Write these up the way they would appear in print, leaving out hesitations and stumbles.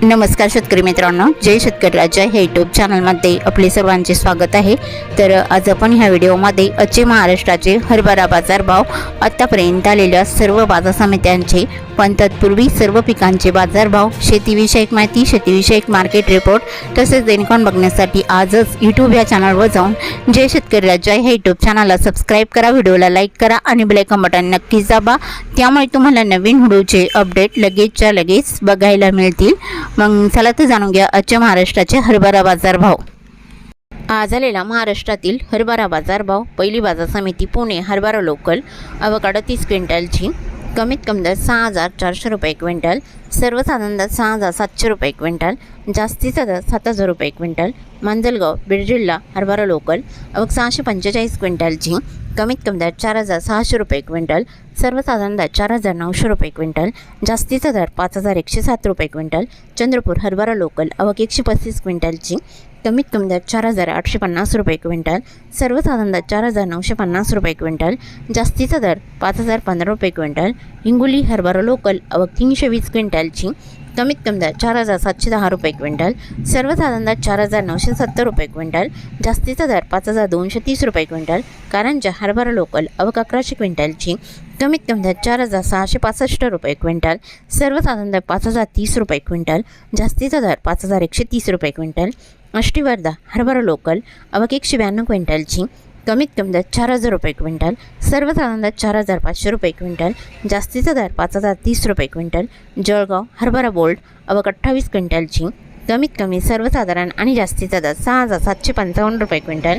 नमस्कार शेतकरी मित्रांनो, जय शेतकरी राजा हे यूट्यूब चॅनलमध्ये आपले सर्वांचे स्वागत आहे। तर आज आपण ह्या व्हिडिओमध्ये आजचे महाराष्ट्राचे हरभरा बाजारभाव, आतापर्यंत आलेल्या सर्व बाजार समित्यांचे, पण तत्पूर्वी सर्व पिकांचे बाजारभाव, शेतीविषयक माहिती, शेतीविषयक मार्केट रिपोर्ट तसेच देणकान बघण्यासाठी आजच यूट्यूब या चॅनलवर जाऊन जय शेतकरी राजा हे यूट्यूब चॅनलला सबस्क्राईब करा, व्हिडिओला लाईक करा आणि बेल आयकॉन बटन नक्कीच दाबा। त्यामुळे तुम्हाला नवीन व्हिडिओचे अपडेट लगेचच्या लगेच बघायला मिळतील। मग चला तर जाणून घ्या आजच्या महाराष्ट्राचे हरभरा बाजारभाव। आज आलेला महाराष्ट्रातील हरभरा बाजारभाव। पहिली बाजार समिती पुणे, हरभरा लोकल आवक 38 क्विंटलची, कमीत कमी दर 6,400 रुपये क्विंटल, सर्वसाधारण दर 6,700 रुपये क्विंटल, जास्तीचा दर 7,000 रुपये क्विंटल। मांजलगाव, बीड जिल्हा, हरभरा लोकल आवक 645 क्विंटलची, कमीत कमी दर 4,600 रुपये क्विंटल, सर्वसाधारण दर 4,900 रुपये क्विंटल, जास्तीचा दर 5,107 रुपये क्विंटल। चंद्रपूर, हरभरा लोकल आवक 135 क्विंटलची, कमीत कमी दर 4,850 रुपये क्विंटल, सर्वसाधारण दर 4,950 रुपये क्विंटल, जास्तीचा दर 5,015 रुपये क्विंटल। हिंगोली, हरभरा लोकल आवक 320 क्विंटलची, कमीत कमी दर 4,710 रुपये क्विंटल, सर्वसाधारण दर 4,970 रुपये क्विंटल, जास्तीचा दर 5,230 रुपये क्विंटल। कारंजा, हरभरा लोकल आवक 1100 क्विंटलची, कमीत कमी दर 4,665 रुपये क्विंटल, सर्वसाधारण दर 5,030 रुपये क्विंटल, जास्तीचा दर 5,130 रुपये क्विंटल। आष्टीवर्धा, हरभरा लोकल आवक 192 क्विंटलची, कमीत कमी दर 4,000 रुपये क्विंटल, सर्वसाधारण दर 4,500 रुपये क्विंटल, जास्तीचा दर 5,030 रुपये क्विंटल। जळगाव, हरभरा बोल्ट आवक 28 क्विंटलची, कमीत कमी सर्वसाधारण आणि जास्तीचा दर 6,755 रुपये क्विंटल।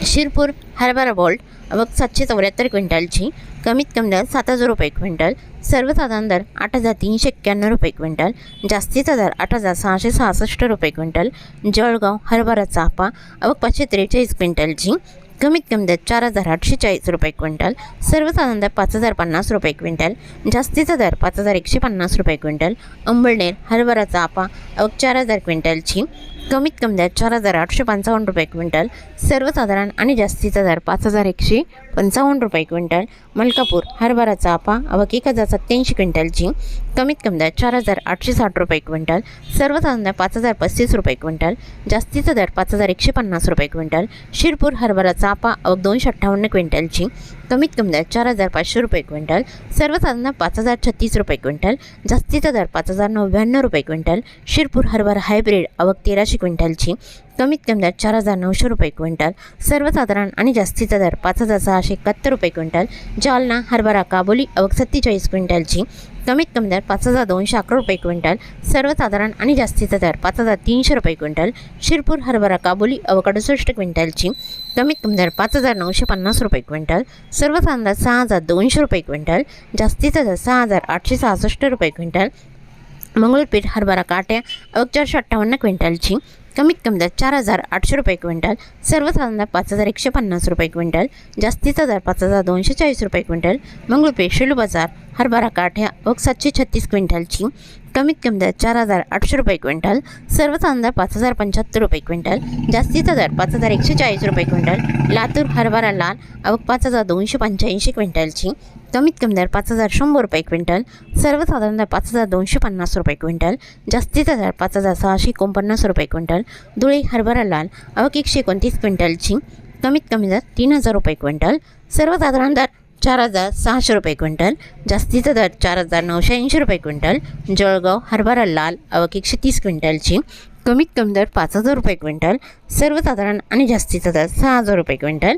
शिरपूर, हरभरा बोल्ट आवक 774 क्विंटलची, कमीत कमी दर 7,000 रुपये क्विंटल, सर्वसाधारण दर 8,391 रुपये क्विंटल, जास्तीचा दर 8,666 रुपये क्विंटल। जळगाव, हरभरा चाफा आवक 543 क्विंटलची, कमीत कमी दर 4,840 रुपये क्विंटल, सर्वसाधारण दर 5,050 रुपये क्विंटल, जास्तीचा दर 5,150 रुपये क्विंटल। अंबळनेर, हरभरा चाफा आवक 4,000 क्विंटलची, कमीत कमी दर 4,855 रुपये क्विंटल, सर्वसाधारण आणि जास्तीचा दर 5,155 रुपये क्विंटल। मलकापूर, हरभरा चाफा आवक 1,087 क्विंटलची, कमीत कमी दर 4,860 रुपये क्विंटल, सर्वसाधारण दर 5,035 रुपये क्विंटल, जास्तीचा दर 5,150 रुपये क्विंटल। शिरपूर, हरभरा चाफा आवक 258 क्विंटलची, कमीत कमी दर 4,500 रुपये क्विंटल, सर्वसाधारण दर 5,036 रुपये क्विंटल, जास्तीचा दर 5,099 रुपये क्विंटल। शिरपूर, हरभरा हायब्रिड आवक 1,300 क्विंटलची, कमीत कमी दर 4,900 रुपये क्विंटल, सर्वसाधारण आणि जास्तीचा दर 5,671 रुपये क्विंटल। जालना, हरभरा काबुली आवक 47 क्विंटलची, कमीत कमी दर 5,211 रुपये क्विंटल, सर्वसाधारण आणि जास्तीचा दर 5,300 रुपये क्विंटल। शिरपूर, हरभरा काबुली आवक 68 क्विंटलची, कमीत कमी दर 5,950 रुपये क्विंटल, सर्वसाधारण दर 6,200 रुपये क्विंटल, जास्तीचा दर 6,866 रुपये क्विंटल। मंगळूरपीठ, हरभरा काट्या आवक 458 क्विंटलची, कमीत कमी दर 4,800 रुपये क्विंटल, सर्वसाधारण दर 5,150 रुपये क्विंटल, जास्तीचा दर 5,240 रुपये क्विंटल। मंगळूरपीठ, शेलू बाजार, हरभरा काठ्या आवक 736 क्विंटलची, कमीत कमी दर 4,800 रुपये क्विंटल, सर्वसाधारण दर 5,075 रुपये क्विंटल, जास्तीचा दर 5,140 रुपये क्विंटल। लातूर, हरभरा लाल आवक 5,285 क्विंटलची, कमीत कमी दर 5,100 रुपये क्विंटल, सर्वसाधारण दर 5,250 रुपये क्विंटल, जास्तीचा दर 5,649 रुपये क्विंटल। धुळे, हरभरा लाल आवक 129 क्विंटलची, कमीत कमी दर 3,000 रुपये क्विंटल, सर्वसाधारण दर 4,600 रुपये क्विंटल, जास्तीचा दर 4,980 रुपये क्विंटल। जळगाव, हरभरा लाल आवक 130 क्विंटलची, कमीत कमी दर 5,000 रुपये क्विंटल, सर्वसाधारण आणि जास्तीचा दर 6,000 रुपये क्विंटल।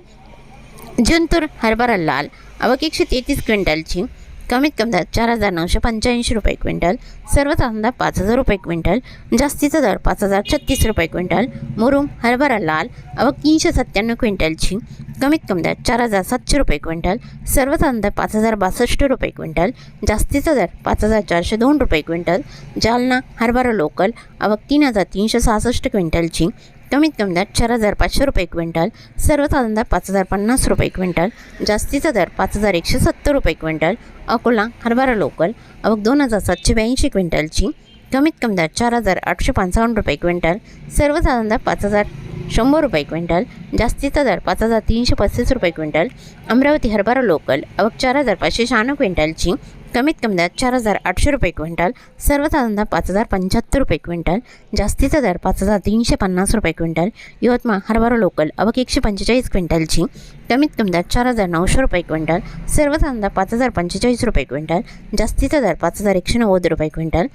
जिंतूर, हरभरा लाल आवक 133 क्विंटलची, कमीत कमी दर 4,985 रुपये क्विंटल, सर्वसाधारण दर 5,000 रुपये क्विंटल, जास्तीचा दर 5,036 रुपये क्विंटल। मुरुम, हरभरा लाल आवक 397 क्विंटलची, कमीत कमी दर 4,700 रुपये क्विंटल, सर्वसाधारण दर 5,062 रुपये क्विंटल, जास्तीचा दर 5,402 रुपये क्विंटल। जालना, हरभरा लोकल आवक 3,366 क्विंटलची, कमीत कमी दर 4,500 रुपये क्विंटल, सर्वसाधारण दर 5,050 रुपये क्विंटल, जास्तीचा दर 5,170 रुपये क्विंटल। अकोला, हरभरा लोकल आवक 2,782 क्विंटलची, कमीत कमी दर 4,855 रुपये क्विंटल, सर्वसाधारण दर 5,100 रुपये क्विंटल, जास्तीचा दर 5,335 रुपये क्विंटल। अमरावती, हरभरा लोकल आवक 4,596 क्विंटलची, कमीत कमी दर 4,800 रुपये क्विंटल, सर्वसाधारण दर 5,075 रुपये क्विंटल, जास्तीचा दर 5,350 रुपये क्विंटल. यवतमाळ हरभरा लोकल आवक 145 क्विंटलची, कमीत कमी दर 4,900 रुपये क्विंटल, सर्वसाधारण दर 5,045 रुपये क्विंटल, जास्तीचा दर 5,190 रुपये क्विंटल.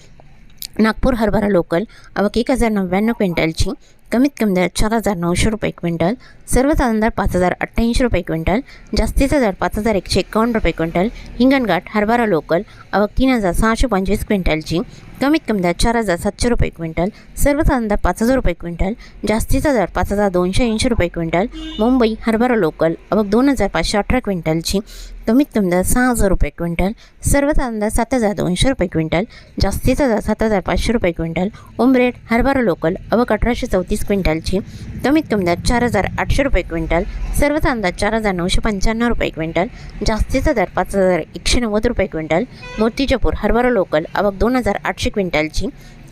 नागपूर हरभरा लोकल आवक 1,099 क्विंटलची, कमीत कमी दर 4,900 रुपये क्विंटल, सर्वसाधारण दर 5,088 रुपये क्विंटल, जास्तीचा दर 5,151 रुपये क्विंटल. हिंगणघाट हरभरा लोकल आवक 3,625 क्विंटलची, कमीत कमी दर 4,700 रुपये क्विंटल, सर्वसाधारण दर 5,000 रुपये क्विंटल, जास्तीचा दर 5,280 रुपये क्विंटल. मुंबई हरभरा लोकल आवक 2,518 क्विंटलची, कमीत कमी दर 6,000 रुपये क्विंटल, सर्वसाधारण दर 7,200 रुपये क्विंटल, जास्तीचा दर 7,500 रुपये क्विंटल. उमरेड हरभरा लोकल आवक 1,834 क्विंटलची, कमीत कमी दर 4,800 रुपये क्विंटल, सर्वसाधारण दर 4,995 रुपये क्विंटल, जास्तीचा दर 5,190 रुपये क्विंटल. मूर्तिजापूर हरभरा लोकल आवक 2,800 क्विंटलची,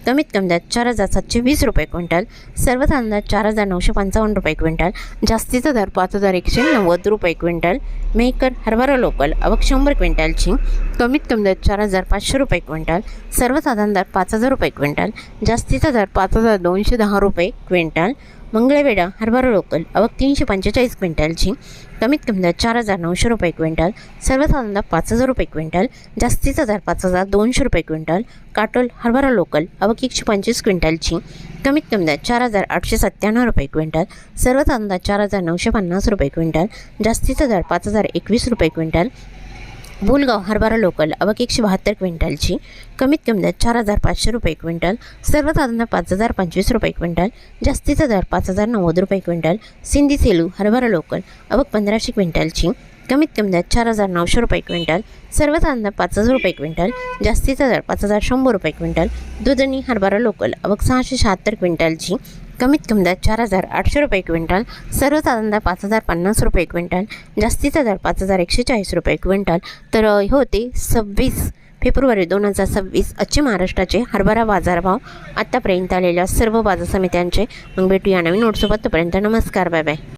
कमीत कमी दर 4,720 रुपये क्विंटल, सर्वसाधारण दर 4,955 रुपये क्विंटल, जास्तीचा दर 5,190 रुपये क्विंटल. मेहकर हरभरा लोकल आवक 100 क्विंटलची, कमीत कमी दर 4,500 रुपये क्विंटल, सर्वसाधारण दर 5,000 रुपये क्विंटल, जास्तीचा दर 5,210 रुपये क्विंटल. मंगळवेढा हरभरा लोकल आवक 345 क्विंटलची, कमीत कमी दर 4,900 रुपये क्विंटल, सर्वसाधारण दर 5,000 रुपये क्विंटल, जास्तीचा दर 5,200 रुपये क्विंटल. काटोल हरभरा लोकल आवक 125 क्विंटलची, कमीत कमी दर 4,897 रुपये क्विंटल, सर्वसाधारण दर 4,950 रुपये क्विंटल, जास्तीचा दर 5,021 रुपये क्विंटल. बुलगाव हरभरा लोकल आवक 172 क्विंटलची, कमीत कमी दर 4,500 रुपये क्विंटल, सर्वसाधारण दर 5,025 रुपये क्विंटल, जास्तीचा दर 5,090 रुपये क्विंटल. सिंधी सेलू हरभरा लोकल आवक 1,500 क्विंटलची, कमीत कमी दर 4,900 रुपये क्विंटल, सर्वसाधारण दर 5,000 रुपये क्विंटल, जास्तीचा दर 5,100 रुपये क्विंटल. दुधनी हरभरा लोकल आवक 676 क्विंटलची, कमीत कमी दर 4,800 रुपये क्विंटल, सर्वसाधारण दर 5,050 रुपये क्विंटल, जास्तीचा दर 5,140 रुपये क्विंटल. तर होते 26 फेब्रुवारी 2026 आजचे महाराष्ट्राचे हरभरा बाजारभाव आत्तापर्यंत आलेल्या सर्व बाजार समित्यांचे. मग भेटूया नवीन नोटसोबत. तोपर्यंत नमस्कार, बाय बाय.